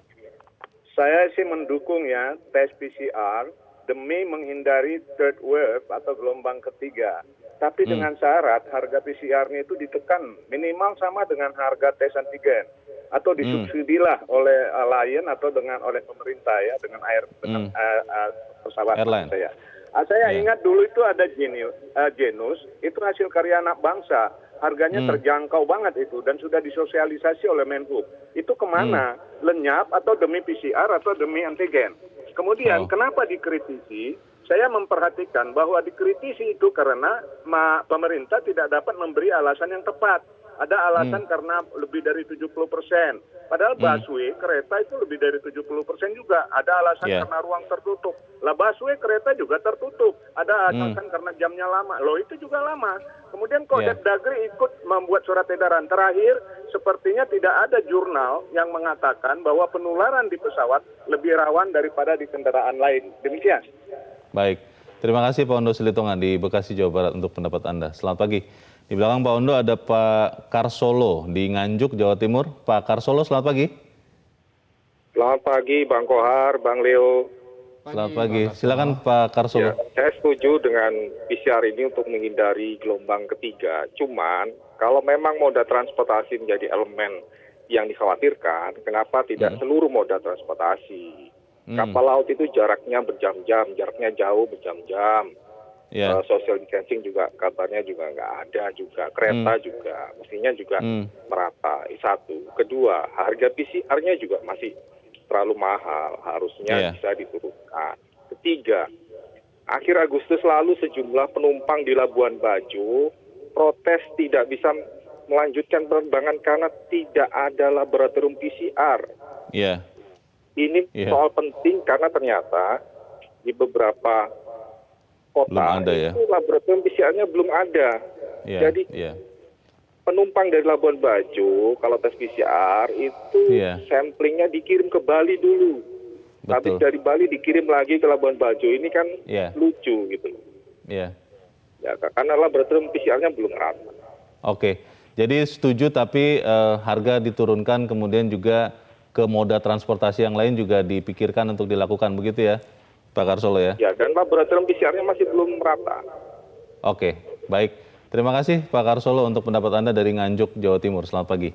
Speaker 7: Saya sih mendukung ya tes PCR demi menghindari third wave atau gelombang ketiga. Tapi dengan syarat harga PCR-nya itu ditekan minimal sama dengan harga tes antigen atau disubsidilah oleh Lion atau oleh pemerintah ya dengan pesawat
Speaker 3: Airline.
Speaker 7: saya. Saya
Speaker 3: Iya.
Speaker 7: ingat dulu itu ada Genus, itu hasil karya anak bangsa. Harganya terjangkau banget itu dan sudah disosialisasi oleh Menhub. Itu kemana? Lenyap atau demi PCR atau demi antigen? Kemudian kenapa dikritisi? Saya memperhatikan bahwa dikritisi itu karena pemerintah tidak dapat memberi alasan yang tepat. Ada alasan karena lebih dari 70%. Padahal busway kereta itu lebih dari 70% juga. Ada alasan karena ruang tertutup. Lah busway kereta juga tertutup. Ada alasan karena jamnya lama. Loh itu juga lama. Kemudian kok Depdagri ikut membuat surat edaran. Terakhir, sepertinya tidak ada jurnal yang mengatakan bahwa penularan di pesawat lebih rawan daripada di kendaraan lain. Demikian.
Speaker 3: Baik, terima kasih Pak Ondo Silitonga di Bekasi, Jawa Barat untuk pendapat Anda. Selamat pagi. Di belakang Pak Ondo ada Pak Karsolo di Nganjuk, Jawa Timur. Pak Karsolo, selamat pagi.
Speaker 8: Selamat pagi Bang Kohar, Bang Leo.
Speaker 3: Selamat pagi. Silakan Pak Karsolo.
Speaker 8: Ya, saya setuju dengan PCR ini untuk menghindari gelombang ketiga. Cuman kalau memang moda transportasi menjadi elemen yang dikhawatirkan, kenapa tidak seluruh moda transportasi? Kapal laut itu jaraknya berjam-jam, jaraknya jauh berjam-jam. Social distancing juga kabarnya juga nggak ada juga. Kereta juga, mestinya juga merata. Satu. Kedua, harga PCR-nya juga masih terlalu mahal, harusnya bisa diturunkan. Ketiga, akhir Agustus lalu sejumlah penumpang di Labuan Bajo protes tidak bisa melanjutkan penerbangan karena tidak ada laboratorium PCR. Ini soal penting karena ternyata di beberapa kota itu laboratorium PCR-nya belum ada. Jadi penumpang dari Labuan Bajo kalau tes PCR itu samplingnya dikirim ke Bali dulu. Habis dari Bali dikirim lagi ke Labuan Bajo. Ini kan lucu gitu. Ya, karena laboratorium PCR-nya belum rata.
Speaker 3: Oke, jadi setuju tapi harga diturunkan kemudian juga ke moda transportasi yang lain juga dipikirkan untuk dilakukan begitu ya Pak Karsolo ya?
Speaker 8: Ya, dan laboratorium PCR-nya masih belum rata.
Speaker 3: Oke, baik. Terima kasih Pak Karsolo untuk pendapat Anda dari Nganjuk, Jawa Timur. Selamat pagi.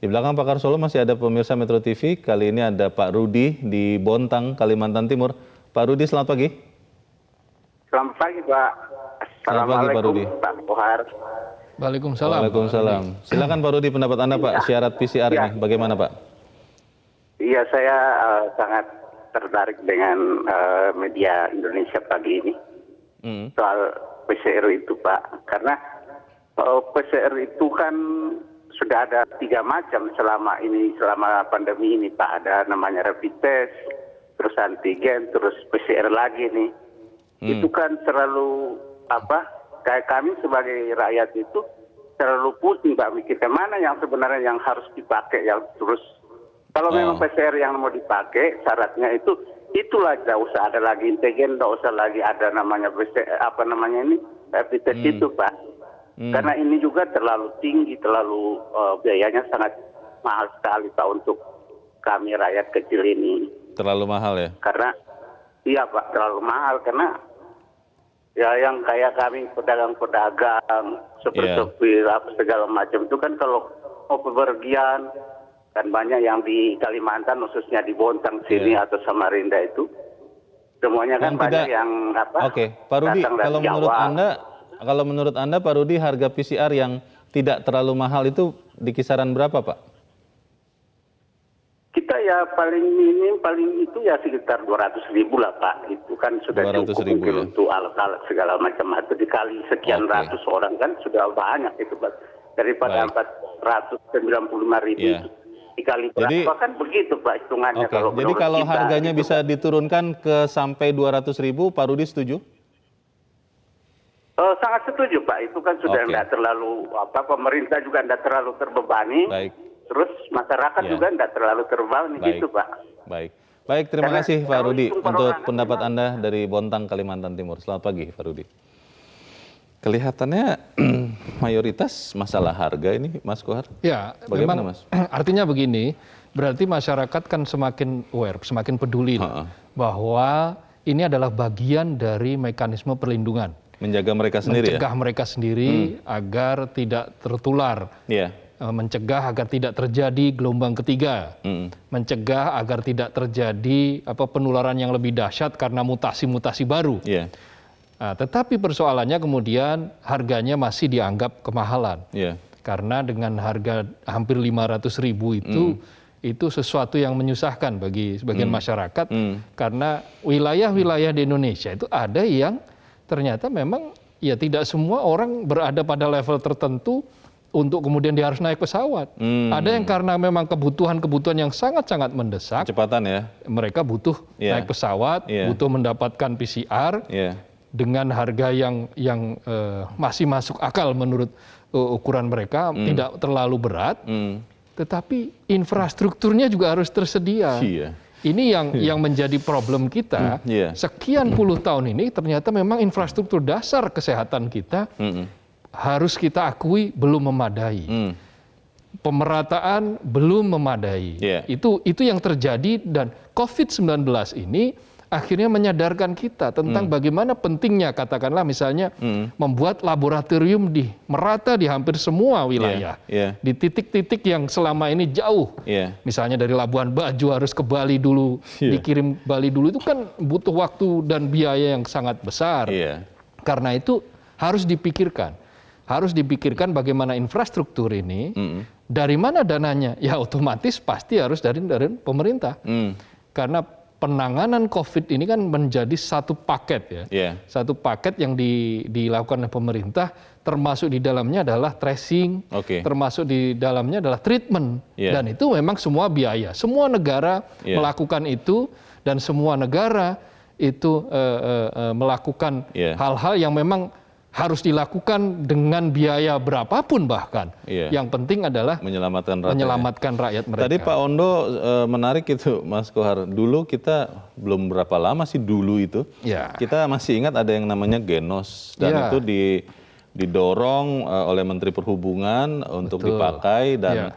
Speaker 3: Di belakang Pak Karsolo masih ada pemirsa Metro TV. Kali ini ada Pak Rudi di Bontang, Kalimantan Timur. Pak Rudi, selamat pagi.
Speaker 9: Selamat pagi, Pak.
Speaker 3: Selamat pagi, Pak Rudi.
Speaker 9: Pak Kohar.
Speaker 4: Waalaikumsalam.
Speaker 3: Waalaikumsalam. Silakan Pak Rudi, pendapat Anda Pak, syarat PCR ini bagaimana Pak?
Speaker 9: Iya, saya sangat tertarik dengan media Indonesia pagi ini soal PCR itu Pak, karena PCR itu kan sudah ada 3 macam selama pandemi ini Pak. Ada namanya rapid test, terus antigen, terus PCR lagi nih. Itu kan terlalu kayak kami sebagai rakyat itu terlalu pusing Pak mikirkan mana yang sebenarnya yang harus dipakai yang terus. Kalau memang PCR yang mau dipakai, syaratnya itulah tidak usah ada lagi antigen, tidak usah lagi ada namanya rapid test itu Pak. Karena ini juga terlalu tinggi, terlalu biayanya sangat mahal sekali Pak untuk kami rakyat kecil ini.
Speaker 3: Terlalu mahal ya?
Speaker 9: Karena iya Pak, terlalu mahal karena ya yang kayak kami pedagang-pedagang, supir-supir segala macam itu kan kalau mau bepergian kan banyak yang di Kalimantan khususnya di Bontang sini atau Samarinda itu semuanya kan banyak yang
Speaker 3: Oke, Pak Rudi, kalau menurut Anda Pak Rudi harga PCR yang tidak terlalu mahal itu di kisaran berapa Pak?
Speaker 9: Kita ya paling minim paling itu ya sekitar 200.000 lah Pak. Itu kan sudah cukup mungkin ya? Untuk alat-alat segala macam itu dikali sekian ratus orang kan sudah banyak itu Pak. Daripada 495.000 itu dikali berapa kan begitu Pak hitungannya.
Speaker 3: Jadi kalau harganya gitu, bisa diturunkan ke sampai 200.000, Pak Rudi setuju?
Speaker 9: Sangat setuju Pak. Itu kan sudah tidak terlalu pemerintah juga tidak terlalu terbebani.
Speaker 3: Baik.
Speaker 9: Terus masyarakat juga tidak terlalu terbebani gitu Pak.
Speaker 3: Baik, terima kasih Pak Rudi untuk pendapat Anda dari Bontang, Kalimantan Timur. Selamat pagi Pak Rudi. Kelihatannya mayoritas masalah harga ini Mas Kohar.
Speaker 4: Ya,
Speaker 3: bagaimana
Speaker 4: memang,
Speaker 3: Mas?
Speaker 4: Artinya begini, berarti masyarakat kan semakin aware, semakin peduli bahwa ini adalah bagian dari mekanisme perlindungan.
Speaker 3: Menjaga mereka sendiri
Speaker 4: mencegah mereka sendiri agar tidak tertular. Mencegah agar tidak terjadi gelombang ketiga, mencegah agar tidak terjadi penularan yang lebih dahsyat karena mutasi-mutasi baru. Nah, tetapi persoalannya kemudian harganya masih dianggap kemahalan, karena dengan harga hampir 500.000 itu sesuatu yang menyusahkan bagi sebagian masyarakat, karena wilayah-wilayah di Indonesia itu ada yang ternyata memang ya tidak semua orang berada pada level tertentu untuk kemudian dia harus naik pesawat. Ada yang karena memang kebutuhan-kebutuhan yang sangat-sangat mendesak.
Speaker 3: Kecepatan ya.
Speaker 4: Mereka butuh naik pesawat, butuh mendapatkan PCR dengan harga yang masih masuk akal menurut ukuran mereka, tidak terlalu berat. Tetapi infrastrukturnya juga harus tersedia. Ini yang menjadi problem kita. Sekian puluh tahun ini ternyata memang infrastruktur dasar kesehatan kita harus kita akui belum memadai. Pemerataan belum memadai. Itu yang terjadi, dan COVID-19 ini akhirnya menyadarkan kita tentang bagaimana pentingnya, katakanlah misalnya membuat laboratorium merata di hampir semua wilayah. Di titik-titik yang selama ini jauh. Misalnya dari Labuan Bajo harus ke Bali dulu, dikirim Bali dulu, itu kan butuh waktu dan biaya yang sangat besar. Karena itu harus dipikirkan. Harus dipikirkan bagaimana infrastruktur ini, dari mana dananya? Ya otomatis pasti harus dari pemerintah. Karena penanganan COVID ini kan menjadi satu paket ya. Satu paket yang dilakukan oleh pemerintah, termasuk di dalamnya adalah tracing, termasuk di dalamnya adalah treatment. Dan itu memang semua biaya. Semua negara melakukan itu, dan semua negara itu melakukan hal-hal yang memang harus dilakukan dengan biaya berapapun bahkan. Yang penting adalah menyelamatkan rakyat mereka.
Speaker 3: Tadi Pak Ondo menarik itu Mas Kohar. Dulu kita belum berapa lama sih dulu itu. Kita masih ingat ada yang namanya Genos, dan itu didorong oleh Menteri Perhubungan untuk dipakai, dan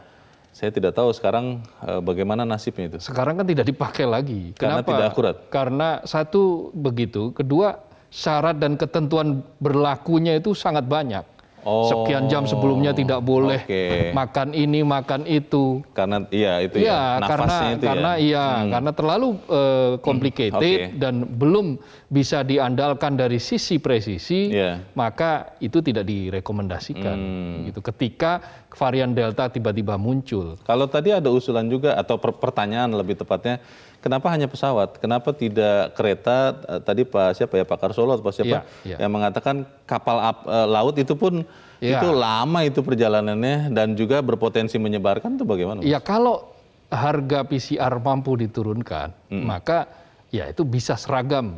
Speaker 3: saya tidak tahu sekarang bagaimana nasibnya itu.
Speaker 4: Sekarang kan tidak dipakai lagi.
Speaker 3: Karena
Speaker 4: Kenapa?
Speaker 3: tidak akurat.
Speaker 4: Karena satu begitu, kedua syarat dan ketentuan berlakunya itu sangat banyak. Sekian jam sebelumnya tidak boleh makan ini, makan itu.
Speaker 3: Karena itu nafasnya itu
Speaker 4: karena terlalu complicated dan belum bisa diandalkan dari sisi presisi, maka itu tidak direkomendasikan. Gitu. Ketika varian Delta tiba-tiba muncul.
Speaker 3: Kalau tadi ada usulan juga, atau pertanyaan lebih tepatnya, kenapa hanya pesawat? Kenapa tidak kereta? Tadi Pak Karsolo atau siapa yang mengatakan kapal laut itu pun itu lama itu perjalanannya dan juga berpotensi menyebarkan, itu bagaimana?
Speaker 4: Ya kalau harga PCR mampu diturunkan, maka ya itu bisa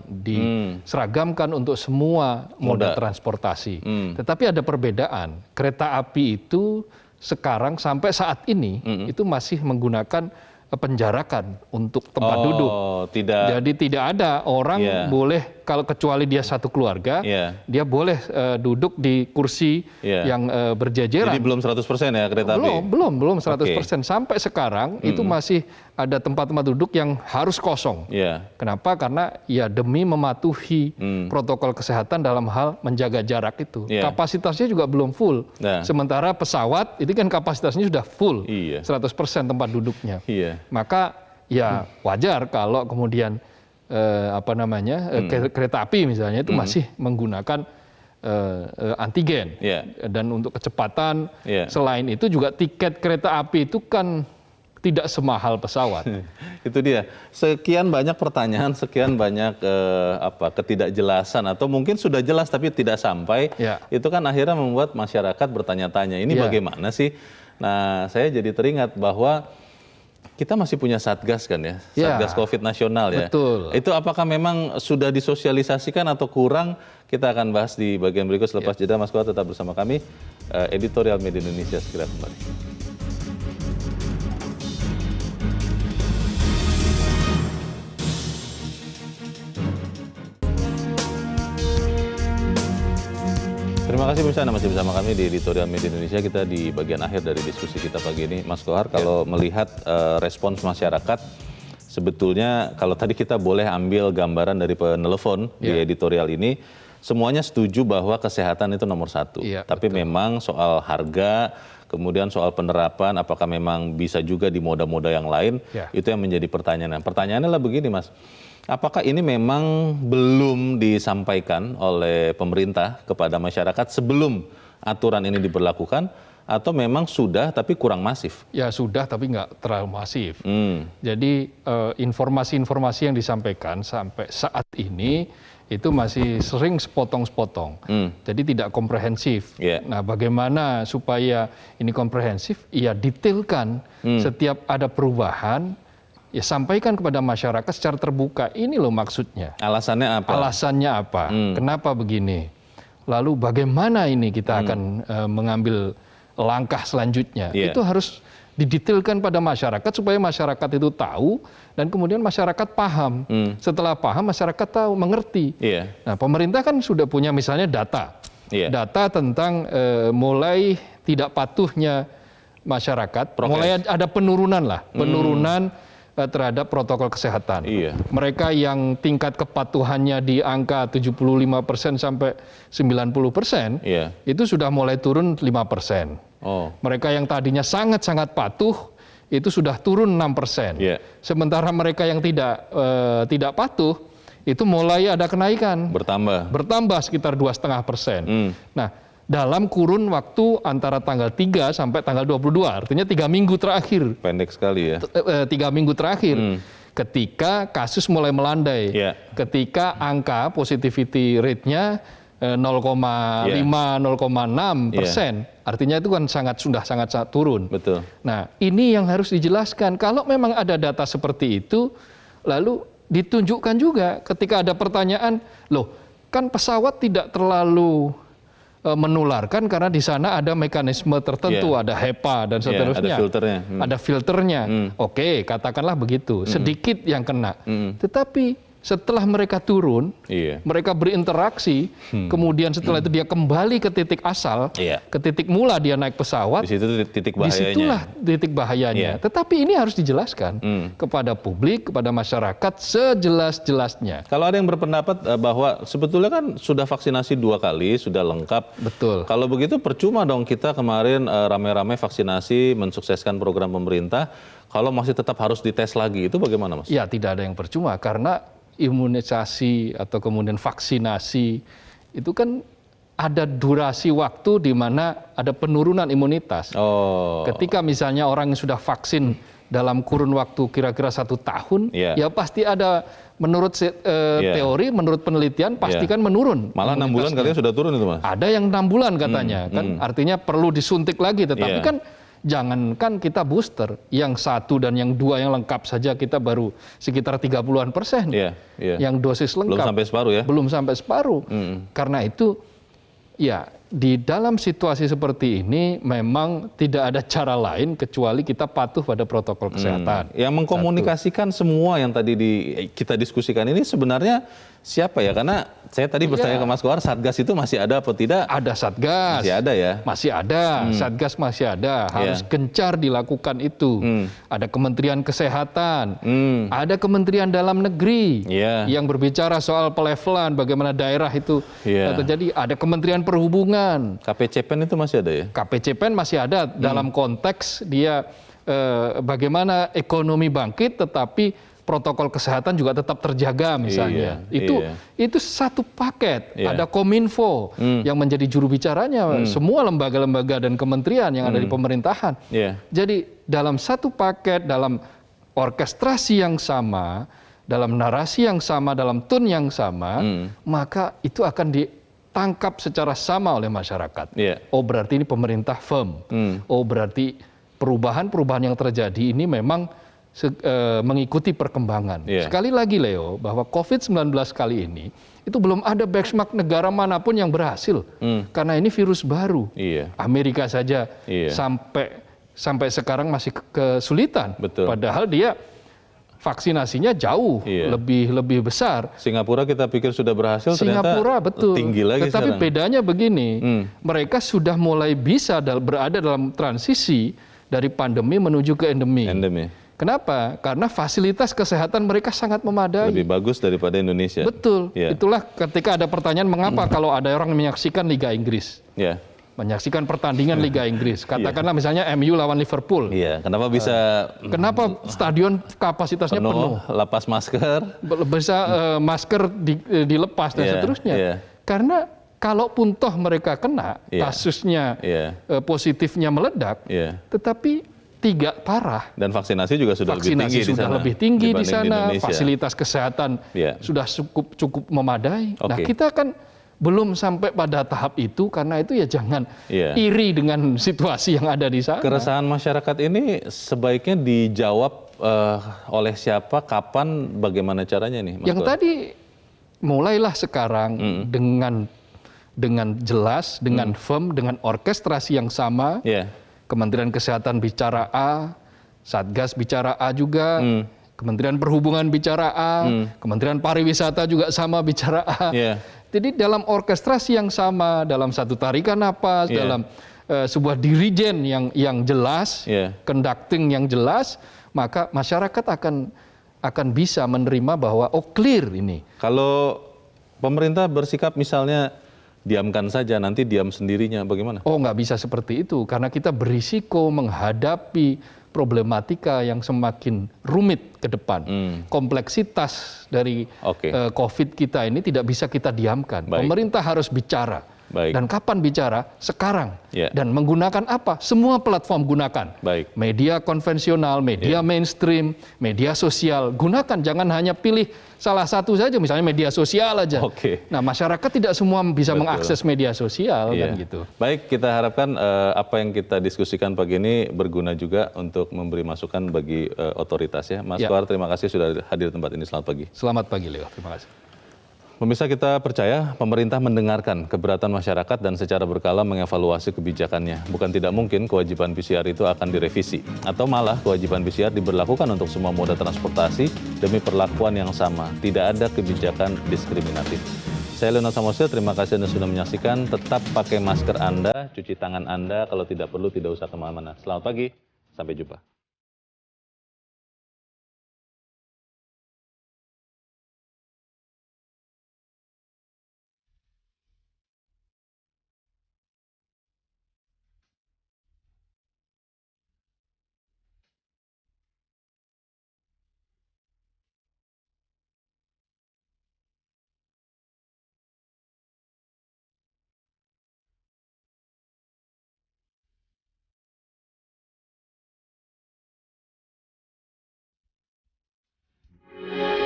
Speaker 4: diseragamkan untuk semua moda transportasi. Tetapi ada perbedaan. Kereta api itu sekarang sampai saat ini itu masih menggunakan penjarakan untuk tempat duduk. Jadi tidak ada orang boleh, kalau kecuali dia satu keluarga, dia boleh duduk di kursi yang berjejeran.
Speaker 3: Jadi belum 100% ya kereta api?
Speaker 4: Belum 100%. Sampai sekarang itu masih ada tempat-tempat duduk yang harus kosong. Kenapa? Karena ya demi mematuhi protokol kesehatan dalam hal menjaga jarak itu. Kapasitasnya juga belum full. Sementara pesawat itu kan kapasitasnya sudah full, 100% tempat duduknya. Maka ya wajar kalau kemudian kereta api misalnya itu masih menggunakan antigen. Dan untuk kecepatan, selain itu juga tiket kereta api itu kan tidak semahal pesawat.
Speaker 3: Itu dia. Sekian banyak pertanyaan, sekian banyak ketidakjelasan atau mungkin sudah jelas tapi tidak sampai.
Speaker 4: Ya.
Speaker 3: Itu kan akhirnya membuat masyarakat bertanya-tanya, ini bagaimana sih? Nah, saya jadi teringat bahwa kita masih punya Satgas kan ya, Satgas COVID nasional ya.
Speaker 4: Betul.
Speaker 3: Itu apakah memang sudah disosialisasikan atau kurang? Kita akan bahas di bagian berikut selepas jeda. Mas Kohar tetap bersama kami. Editorial Media Indonesia segera kembali. Terima kasih pemirsa, Anda masih bersama kami di Editorial Media Indonesia. Kita di bagian akhir dari diskusi kita pagi ini. Mas Kohar, kalau melihat respons masyarakat, sebetulnya kalau tadi kita boleh ambil gambaran dari penelpon di editorial ini, semuanya setuju bahwa kesehatan itu nomor satu. Tapi memang soal harga, kemudian soal penerapan, apakah memang bisa juga di moda-moda yang lain, itu yang menjadi pertanyaan. Pertanyaannya adalah begini, Mas. Apakah ini memang belum disampaikan oleh pemerintah kepada masyarakat sebelum aturan ini diberlakukan, atau memang sudah tapi kurang masif?
Speaker 4: Ya sudah tapi nggak terlalu masif. Jadi informasi-informasi yang disampaikan sampai saat ini itu masih sering sepotong-sepotong. Jadi tidak komprehensif. Nah, bagaimana supaya ini komprehensif? Ya detailkan setiap ada perubahan, ya sampaikan kepada masyarakat secara terbuka. Ini loh maksudnya.
Speaker 3: Alasannya apa?
Speaker 4: Alasannya apa? Kenapa begini? Lalu bagaimana ini kita akan mengambil langkah selanjutnya? Itu harus didetailkan pada masyarakat supaya masyarakat itu tahu dan kemudian masyarakat paham. Setelah paham, masyarakat tahu, mengerti. Nah, pemerintah kan sudah punya misalnya data. Data tentang mulai tidak patuhnya masyarakat, mulai ada penurunan lah, penurunan terhadap protokol kesehatan. Mereka yang tingkat kepatuhannya di angka 75% sampai 90%, itu sudah mulai turun 5%. Mereka yang tadinya sangat-sangat patuh, itu sudah turun 6%. Sementara mereka yang tidak patuh, itu mulai ada kenaikan. Bertambah sekitar 2,5%. Nah, dalam kurun waktu antara tanggal 3 sampai tanggal 22, artinya 3 minggu terakhir.
Speaker 3: Pendek sekali ya.
Speaker 4: 3 minggu terakhir, ketika kasus mulai melandai, ketika angka positivity rate-nya 0,5-0,6%, artinya itu kan sudah sangat turun.
Speaker 3: Betul.
Speaker 4: Nah, ini yang harus dijelaskan. Kalau memang ada data seperti itu, lalu ditunjukkan juga ketika ada pertanyaan, loh kan pesawat tidak terlalu menularkan karena di sana ada mekanisme tertentu, ada HEPA dan seterusnya. Ada filternya. Oke, katakanlah begitu. Sedikit yang kena. Tetapi setelah mereka turun, mereka berinteraksi, kemudian setelah itu dia kembali ke titik asal, ke titik mula dia naik pesawat.
Speaker 3: Di situ titik bahayanya.
Speaker 4: Disitulah titik bahayanya. Tetapi ini harus dijelaskan kepada publik, kepada masyarakat sejelas-jelasnya.
Speaker 3: Kalau ada yang berpendapat bahwa sebetulnya kan sudah vaksinasi 2 kali, sudah lengkap.
Speaker 4: Betul.
Speaker 3: Kalau begitu percuma dong kita kemarin rame-rame vaksinasi, mensukseskan program pemerintah, kalau masih tetap harus dites lagi, itu bagaimana, Mas?
Speaker 4: Ya, tidak ada yang percuma karena imunisasi atau kemudian vaksinasi itu kan ada durasi waktu di mana ada penurunan imunitas. Ketika misalnya orang yang sudah vaksin dalam kurun waktu kira-kira 1 tahun, ya pasti ada menurut teori, menurut penelitian pasti kan menurun.
Speaker 3: Malah 6 bulan katanya sudah turun itu, Mas.
Speaker 4: Ada yang 6 bulan katanya, kan artinya perlu disuntik lagi, tetapi kan jangankan kita booster, yang 1 dan yang 2 yang lengkap saja kita baru sekitar 30-an%. Yang dosis lengkap.
Speaker 3: Belum sampai separuh ya?
Speaker 4: Belum sampai separuh. Karena itu, ya di dalam situasi seperti ini memang tidak ada cara lain kecuali kita patuh pada protokol kesehatan.
Speaker 3: Yang mengkomunikasikan semua yang tadi kita diskusikan ini sebenarnya siapa ya? Karena saya tadi bertanya ke Mas Kohar, Satgas itu masih ada atau tidak?
Speaker 4: Ada Satgas.
Speaker 3: Masih ada ya?
Speaker 4: Masih ada, Satgas masih ada. Harus gencar dilakukan itu. Ada Kementerian Kesehatan, ada Kementerian Dalam Negeri yang berbicara soal pelevelan, bagaimana daerah itu terjadi. Ada Kementerian Perhubungan.
Speaker 3: KPCPEN itu masih ada ya?
Speaker 4: KPCPEN masih ada dalam konteks dia bagaimana ekonomi bangkit tetapi protokol kesehatan juga tetap terjaga misalnya. Itu satu paket. Ada Kominfo yang menjadi juru bicaranya semua lembaga-lembaga dan kementerian yang ada di pemerintahan. Jadi dalam satu paket, dalam orkestrasi yang sama, dalam narasi yang sama, dalam tone yang sama, maka itu akan ditangkap secara sama oleh masyarakat. Oh, berarti ini pemerintah firm. Oh, berarti perubahan-perubahan yang terjadi ini memang mengikuti perkembangan. Sekali lagi Leo, bahwa COVID-19 kali ini itu belum ada benchmark negara manapun yang berhasil. Karena ini virus baru. Amerika saja sampai sekarang masih kesulitan. Padahal dia vaksinasinya jauh lebih besar.
Speaker 3: Singapura kita pikir sudah berhasil,
Speaker 4: Singapura
Speaker 3: ternyata tinggi lagi.
Speaker 4: Tetapi sekarang bedanya begini, mereka sudah mulai bisa berada dalam transisi dari pandemi menuju ke endemi. Kenapa? Karena fasilitas kesehatan mereka sangat memadai.
Speaker 3: Lebih bagus daripada Indonesia.
Speaker 4: Betul. Itulah ketika ada pertanyaan mengapa kalau ada orang menyaksikan Liga Inggris. Menyaksikan pertandingan Liga Inggris. Katakanlah misalnya MU lawan Liverpool.
Speaker 3: Kenapa bisa
Speaker 4: kenapa stadion kapasitasnya penuh?
Speaker 3: Lapas masker.
Speaker 4: Bisa masker dilepas dan seterusnya. Karena kalaupun toh mereka kena, kasusnya positifnya meledak, tetapi tidak parah.
Speaker 3: Dan vaksinasi juga sudah
Speaker 4: lebih tinggi di sana. Fasilitas kesehatan sudah cukup memadai. Nah, kita kan belum sampai pada tahap itu, karena itu ya jangan iri dengan situasi yang ada di sana.
Speaker 3: Keresahan masyarakat ini sebaiknya dijawab oleh siapa, kapan, bagaimana caranya nih, Mas?
Speaker 4: Yang tadi mulailah sekarang dengan jelas, dengan firm, dengan orkestrasi yang sama. Kementerian Kesehatan bicara A, Satgas bicara A juga, Kementerian Perhubungan bicara A, Kementerian Pariwisata juga sama bicara A. Jadi dalam orkestrasi yang sama, dalam satu tarikan napas, dalam sebuah dirijen yang jelas, conducting yang jelas, maka masyarakat akan bisa menerima bahwa clear ini.
Speaker 3: Kalau pemerintah bersikap misalnya diamkan saja, nanti diam sendirinya, bagaimana?
Speaker 4: Oh, nggak bisa seperti itu, karena kita berisiko menghadapi problematika yang semakin rumit ke depan. Kompleksitas dari COVID kita ini tidak bisa kita diamkan. Pemerintah harus bicara. Dan kapan bicara? Sekarang. Dan menggunakan apa? Semua platform gunakan. Media konvensional, media mainstream, media sosial. Gunakan, jangan hanya pilih salah satu saja, misalnya media sosial aja. Nah, masyarakat tidak semua bisa mengakses media sosial. Kan gitu.
Speaker 3: Baik, kita harapkan apa yang kita diskusikan pagi ini berguna juga untuk memberi masukan bagi otoritas ya. Mas Kohar, terima kasih sudah hadir di tempat ini. Selamat pagi.
Speaker 4: Selamat pagi, Leo. Terima kasih.
Speaker 3: Pemirsa, kita percaya pemerintah mendengarkan keberatan masyarakat dan secara berkala mengevaluasi kebijakannya. Bukan tidak mungkin kewajiban PCR itu akan direvisi. Atau malah kewajiban PCR diberlakukan untuk semua moda transportasi demi perlakuan yang sama. Tidak ada kebijakan diskriminatif. Saya Leonard Samosir, terima kasih Anda sudah menyaksikan. Tetap pakai masker Anda, cuci tangan Anda. Kalau tidak perlu, tidak usah kemana-mana. Selamat pagi, sampai jumpa.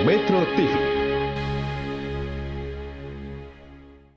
Speaker 10: Metro TV